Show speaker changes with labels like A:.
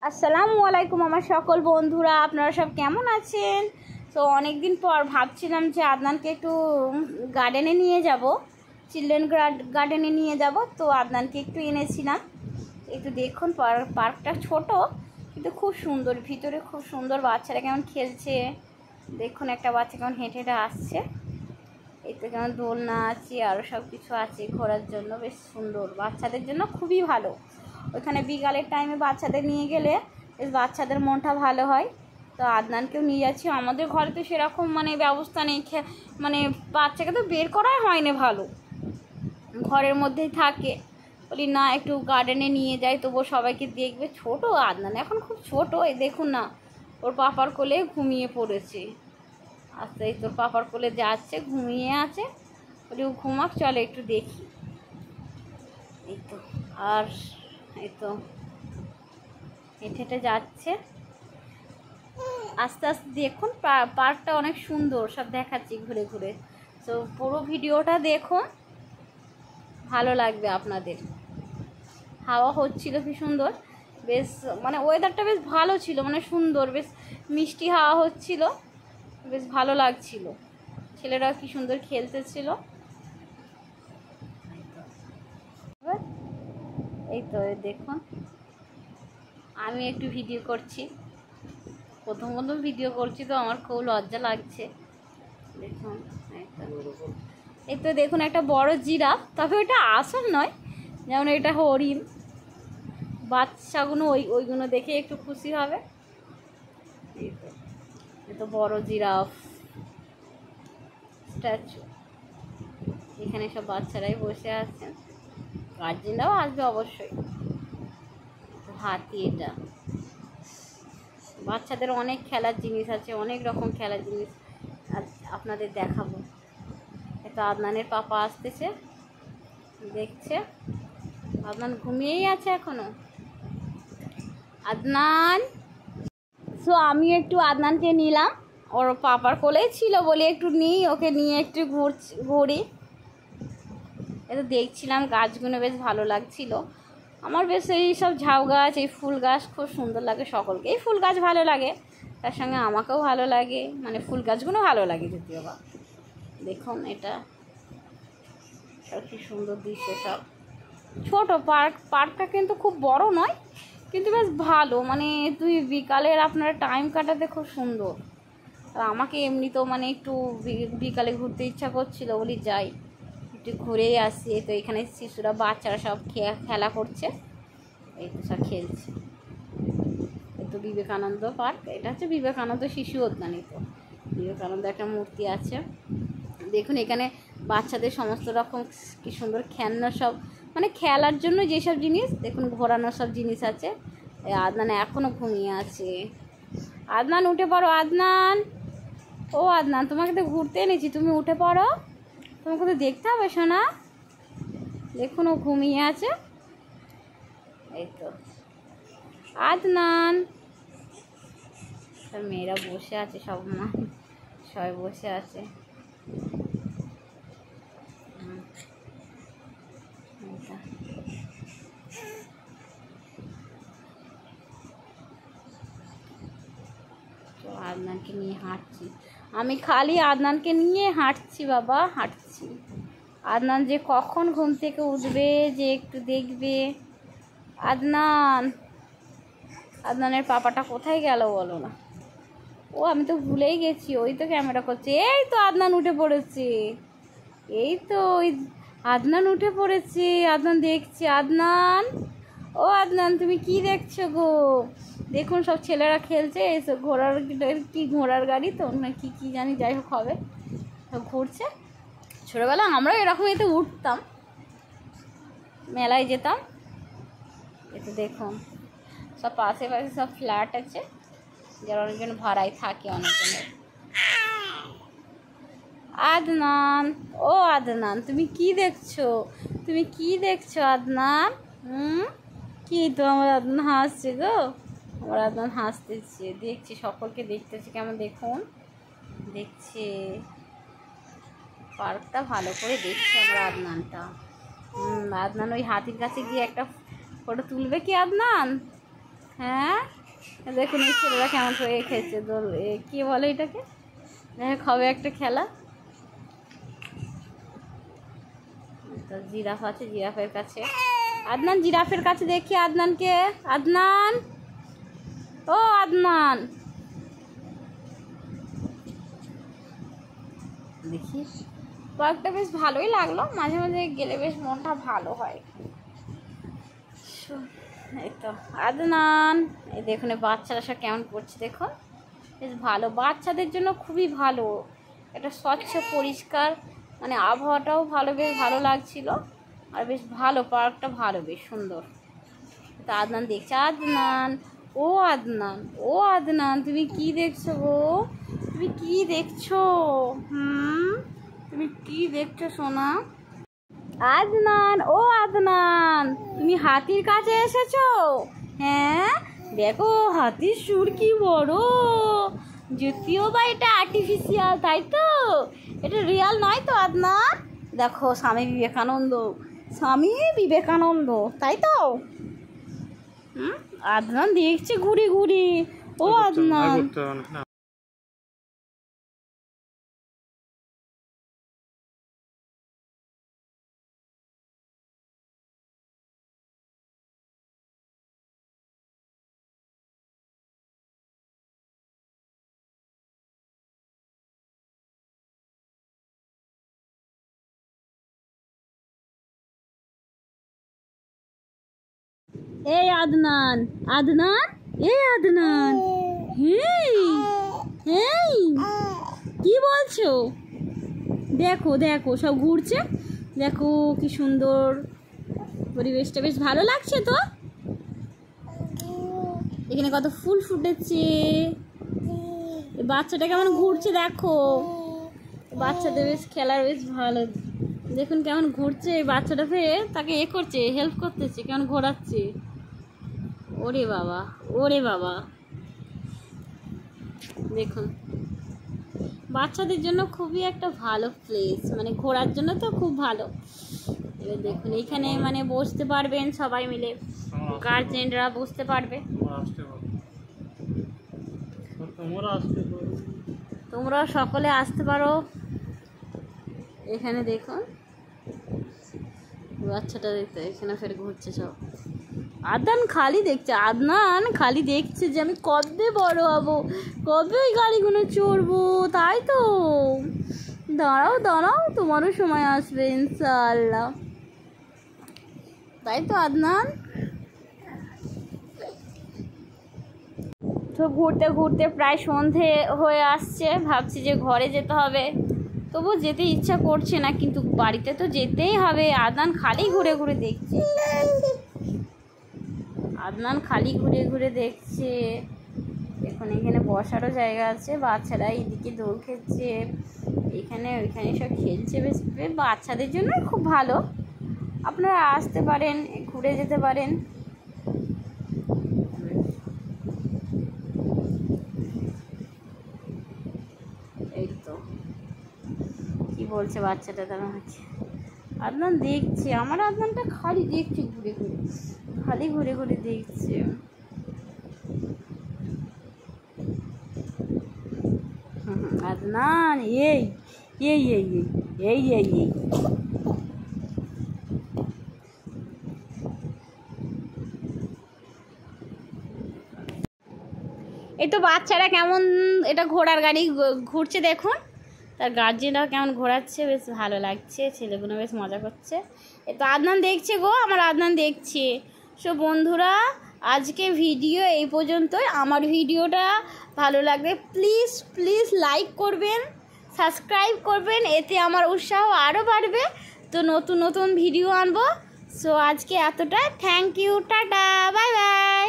A: আসসালামু আলাইকুম আমার সকল বন্ধুরা, আপনারা সব কেমন আছেন? তো অনেক দিন পর ভাবছিলাম যে আদনানকে একটু গার্ডেনে নিয়ে যাব, চিলড্রেন গার্ডেনে নিয়ে যাব। তো আদনানকে একটু এনেছিলাম। একটু দেখুন, পার্কটা ছোট কিন্তু খুব সুন্দর, ভিতরে খুব সুন্দর। বাচ্চারা কেমন খেলছে দেখুন, একটা বাচ্চা কেমন হেঁটে হেঁটে আসছে। এই তো কেমন দোলনা আছে, আরও সব কিছু আছে ঘোরার জন্য, বেশ সুন্দর, বাচ্চাদের জন্য খুবই ভালো। ওইখানে বিকালের টাইমে বাচ্চাদের নিয়ে গেলে বেশ বাচ্চাদের মনটা ভালো হয়। তো আদনানকেও নিয়ে যাচ্ছি। আমাদের ঘরে তো সেরকম ব্যবস্থা নেই, মানে বাচ্চাকে তো বের করাই হয় না, ভালো ঘরের মধ্যেই থাকে। বলি না, একটু গার্ডেনে নিয়ে যাই, তবুও সবাইকে দেখবে। ছোট আদনান এখন খুব ছোট, এই দেখুন না, ওর পাপার কোলে ঘুমিয়ে পড়েছে। আস্তে এই তোর পাপার কোলে যাচ্ছে, ঘুমিয়ে আছে। বলি ও ঘুমাক, চলে একটু দেখি। এই তো, আর এই তো হেঁটে হেঁটে যাচ্ছে আস্তে আস্তে। দেখুন পার্কটা অনেক সুন্দর, সব দেখাচ্ছি ঘুরে ঘুরে। তো পুরো ভিডিওটা দেখুন, ভালো লাগবে আপনাদের। হাওয়া হচ্ছিল কি সুন্দর, বেশ ওয়েদারটা বেশ ভালো ছিল, সুন্দর, বেশ মিষ্টি হাওয়া হচ্ছিল, বেশ ভালো লাগছিল। ছেলেরা কি সুন্দর খেলতেছিল। এই তো দেখুন, আমি একটু ভিডিও করছি, প্রথম ভিডিও করছি, তো আমার খুব লজ্জা লাগছে। দেখুন এই তো দেখুন, একটা বড় জিরাফ, তবে ওটা আসল নয়, যেমন এটা হরিণ। বাচ্চাগুলো ওইগুলো দেখে একটু খুশি হবে। এই তো বড় জিরাফ স্ট্যাচু, এখানে সব বাচ্চারাই বসে আছেন, গার্জেনরাও আসবে অবশ্যই। হাতি, এটা বাচ্চাদের অনেক খেলার জিনিস আছে, অনেক রকম খেলার জিনিস আপনাদের দেখাবো। এটা আদনানের পাপা আসতেছে, দেখছে। আদনান ঘুমিয়েই আছে এখনো। আদনান, সো আমি একটু আদনানকে নিলাম, ওর পাপার কোলেই ছিল বলে একটু নিই, ওকে নিয়ে একটু ঘুরি। এটা দেখছিলাম, গাছগুলো বেশ ভালো লাগছিল আমার। বেশ এই সব ঝাউ গাছ, এই ফুল গাছ খুব সুন্দর লাগে। সকলকেই ফুল গাছ ভালো লাগে, তার সঙ্গে আমাকেও ভালো লাগে, ফুল গাছগুলো ভালো লাগে যদিও বা। দেখুন এটা কি সুন্দর দৃশ্য। সব ছোট পার্কটা কিন্তু খুব বড় নয়, কিন্তু বেশ ভালো। তুই বিকালের আপনারা টাইম কাটাতে খুব সুন্দর। আর আমাকে এমনি তো একটু বিকালে ঘুরতে ইচ্ছা করছিল, বলি যাই একটু ঘুরেই আসি। তো এখানে শিশুরা, বাচ্চারা সব খেলা করছে, এই তো সব খেলছে। এই তো বিবেকানন্দ পার্ক, এটা হচ্ছে বিবেকানন্দ শিশু উদ্যান। তো বিবেকানন্দ একটা মূর্তি আছে। দেখুন এখানে বাচ্চাদের সমস্ত রকম কি সুন্দর খেলনা, সব খেলার জন্য যেসব জিনিস, দেখুন ঘোরানোর সব জিনিস আছে। এই আদনান এখনও ঘুমিয়ে আছে। আদনান উঠে পড়ো, আদনান, ও আদনান, তোমাকে তো ঘুরতে এনেছি, তুমি উঠে পড়ো, তোমাকে তো দেখতে হবে সোনা। দেখুন ও ঘুমিয়ে আছে। এই তো আদনান, মেয়েরা বসে আছে, সবাই বসে আছে। আদনানকে নিয়ে হাঁটছি আমি, খালি আদনানকে নিয়ে হাঁটছি বাবা, হাঁটছি। আদনান যে কখন ঘুম থেকে উঠবে, যে একটু দেখবে। আদনানের পাপাটা কোথায় গেল বলো না? ও আমি তো ভুলেই গেছি, ওই তো ক্যামেরা করছে। এই তো আদনান উঠে পড়েছে, এই তো ওই আদনান উঠে পড়েছে। আদনান দেখছে। আদনান, ও আদনান, তুমি কি দেখছো গো? দেখুন সব ছেলেরা খেলছে, এসব ঘোড়ার গাড়ি তো না কি জানি, যাই হোক হবে, সব ঘুরছে। ছোটোবেলা আমরা এরকম এতে উঠতাম, মেলায় যেতাম। এতে দেখুন সব পাশে সব ফ্ল্যাট আছে, যারা অনেকজন ভাড়ায় থাকে, অনেকজনের। আদনান, ও আদনান, তুমি কি দেখছো? আদনান? কি তো আমার আদনান হাসছে গো, আমার আদনান হাসতেছে, দেখছি, সকলকে দেখতেছে কেমন। দেখুন দেখছে, পার্কটা ভালো করে দেখছে আমার আদনানটা। আদনান ওই হাতির কাছে গিয়ে একটা ফটো তুলবে কি আদনান? হ্যাঁ। দেখুন এই ছেলেরা কেমন হয়ে খেয়েছে দোল, কি বলে এটাকে, হবে একটা খেলা। তো জিরাফ আছে, জিরাফের কাছে আদনান, জিরাফের কাছে দেখি আদনানকে। আদনান, ও আদনান, দেখি পার্কটা বেশ ভালোই লাগলো, মাঝে মাঝে গেলে বেশ মনটা ভালো হয়। এই তো আদনান, এই দেখুন বাচ্চারা সব কেমন করছে দেখুন, বেশ ভালো, বাচ্চাদের জন্য খুবই ভালো, এটা স্বচ্ছ পরিষ্কার, মানে আবহাওয়াটাও ভালো, বেশ ভালো লাগছিল, আর বেশ ভালো পার্কটা, ভালো বেশ সুন্দর। তো আদনান দেখছে, আদনান, ও আদনান, ও আদনান, তুমি কি দেখছো গো, তুমি কি দেখছো? তুমি কি দেখছো সোনা? আদনান, ও আদনান, তুমি হাতির কাছে এসেছো? হ্যাঁ, দেখো হাতির সুর কি বড়, যদিও বা এটা আর্টিফিশিয়াল, তাই তো, এটা রিয়াল নয় তো আদনান। দেখো স্বামী বিবেকানন্দ, স্বামী বিবেকানন্দ, তাই তো। আদনান দেখছে ঘুরে ঘুরে, ও আদনান। এই আদনান, আদনান, এই আদনান, হেই হেই, কি বলছো? দেখো দেখো সব ঘুরছে, দেখো কি সুন্দর পরিবেশটা, বেশ ভালো লাগছে তো। এখানে কত ফুল ফুটেছে, বাচ্চাটা কেমন ঘুরছে দেখো, বাচ্চাদের বেশ খেলার বেশ ভালো, দেখুন কেমন ঘুরছে, এই বাচ্চাটা ফের তাকে করছে, হেল্প করতেছে, কেমন ঘোরাচ্ছে। ওরে বাবা, ওরে বাবা, দেখুন বাচ্চাদের জন্য খুবই একটা ভালো প্লেস, মানে ঘোরার জন্য তো খুব ভালো। এবার দেখুন এইখানে মানে বসতে পারবেন সবাই মিলে, গার্জেনরা বসতে পারবে, তোমরা সকলে আসতে পারো এখানে। দেখুন বাচ্চাটা দেখতে এখানে ফের ঘুরছে সব, আদনান খালি দেখছে, আদনান খালি দেখছে যে আমি কবে বড় হব, কবে ওই গাড়িগুলো চড়বো, তাই তো। দাঁড়াও দাঁড়াও, তোমারও সময় আসবে ইনশাআল্লাহ, তাই তো আদনান। তো ঘুরতে ঘুরতে প্রায় সন্ধে হয়ে আসছে, ভাবছি যে ঘরে যেতে হবে, তবু যেতে ইচ্ছা করছে না, কিন্তু বাড়িতে তো যেতেই হবে। আদনান খালি ঘুরে ঘুরে দেখছে, আদনান খালি ঘুরে ঘুরে দেখছে। এখন এখানে বসারও জায়গা আছে, বাচ্চারা এদিকে দৌড় খেলছে, এখানে ওইখানে সব খেলছে, বেশ বাচ্চাদের জন্য খুব ভালো, আপনারা আসতে পারেন, ঘুরে যেতে পারেন। এই তো কি বলছে বাচ্চাটা, তারা আদনান দেখছে, আমার আদনানটা খালি দেখছে ঘুরে ঘুরে, খালি ঘুরে ঘুরে দেখছে। আদনান, এই এই এই এই এই এই এই তো বাচ্চারা কেমন এটা ঘোড়ার গাড়ি ঘুরছে দেখুন, তার গার্জেনরাও কেমন ঘোরাচ্ছে, বেশ ভালো লাগছে, ছেলেগুলো বেশ মজা করছে। এ তো আদনান দেখছে গো, আমার আদনান দেখছে। সো বন্ধুরা, আজকে ভিডিও এই পর্যন্তই। আমার ভিডিওটা ভালো লাগলে প্লিজ প্লিজ লাইক করবেন, সাবস্ক্রাইব করবেন, এতে আমার উৎসাহ আরও বাড়বে, তো নতুন নতুন ভিডিও আনবো। সো আজকে এতটা, thank you, tata, bye by.